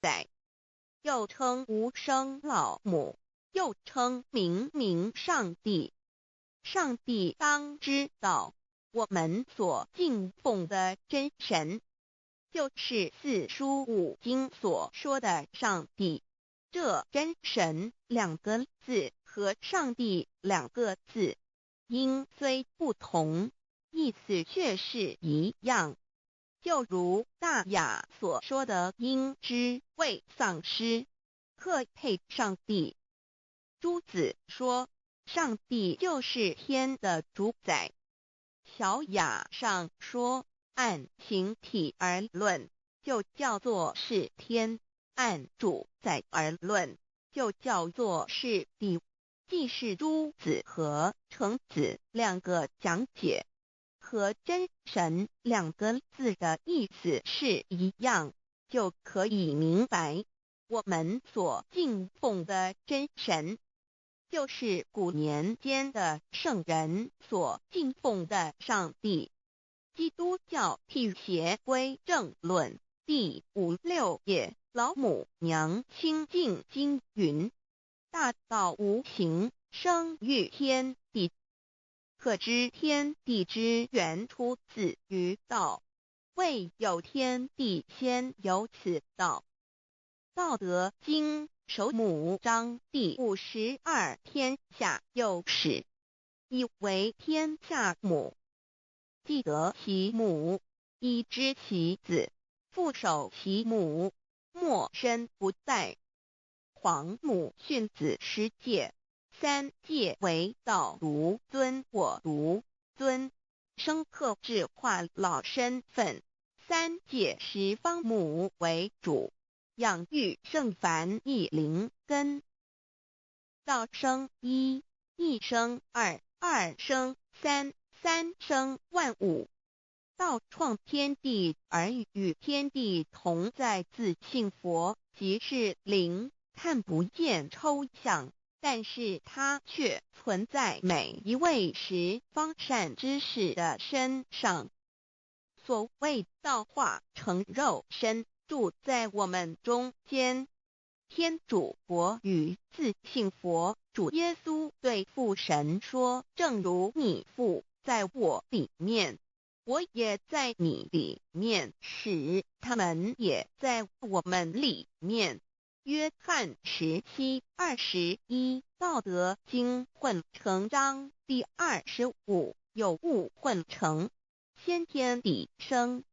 宰，又称无生老母，又称明明上帝。上帝当知道，我们所敬奉的真神，就是四书五经所说的上帝。这真神2个字和上帝2个字，音虽不同，意思却是一样。就如大雅所说的音之谓丧失，克配上帝。朱子说上帝就是天的主宰。小雅上说按形体而论，就叫做是天；按主宰而论，就叫做是地。既是朱子和程子2个讲解，和真神2个字的意思是一样，就可以明白，我们所敬奉的真神，就是古年间的圣人所敬奉的上帝。基督教辟邪归正论第56页，老母娘清净经云：大道无形，生育天地。可知天地之源出自于道，未有天地，先有此道。道德经首母章第52，天下有始，以为天下母。既得其母，以知其子，父守其母，莫身不殆。皇母训子10戒，3戒为道如尊我如尊，生克制化老身份。3戒10方母为主，养育圣凡一灵根。道生1，一生2，二生3，三生万物。道创天地而与天地同在，自性佛，即是灵，看不见抽象，但是它却存在每一位十方善知识的身上。所谓道化成肉身，住在我们中间。天主国与自性佛主耶稣对父神说：正如你父在我里面，我也在你里面，使他们也在我们里面。约翰17:21，道德经混成章第25，有物混成，先天地生，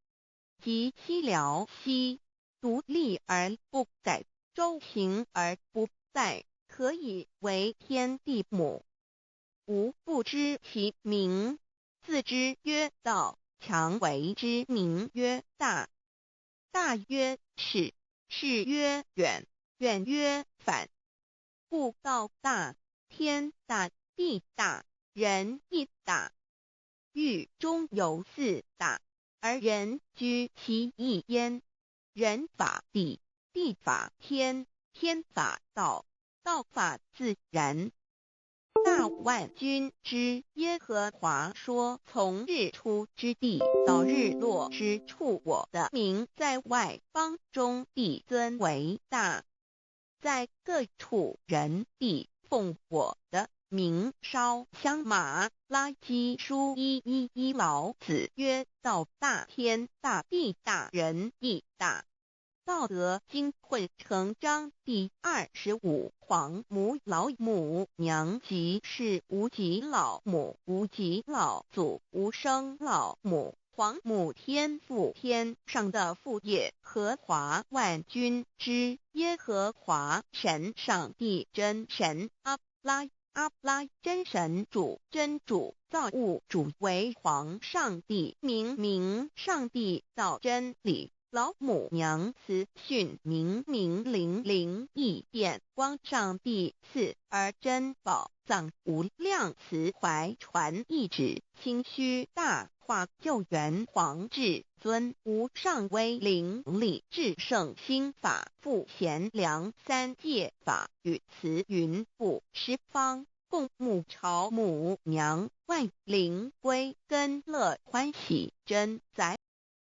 即七辽息，独立而不改，周行而不殆，可以为天地母。吾不知其名，自之曰道，强为之名曰大。大曰始，始曰远，远曰反。故道大，天大，地大，人亦大。域中有4大，而人居其一焉。人法地，地法天，天法道，道法自然。大万军之耶和华说：从日出之地到日落之处，我的名在外邦中必尊为大。在各处人必奉我的名烧香马拉基书1:1，老子曰：道大，天大，地大，人亦大。道德经混成章第25，皇母老母娘，即是无极老母、无极老祖、无生老母。皇母天父，天上的父耶和华万军之耶和华神，上帝真神阿拉真神主，真主造物主，为皇上帝，明上帝造真理。老母娘慈训明灵异变光，上帝赐而真宝藏无量，慈怀传一旨，清虚大化，救援皇至尊，无上威灵力，至圣心法，复贤良3界法，与慈云布十方，共沐朝母娘，万灵归根乐欢喜真宰。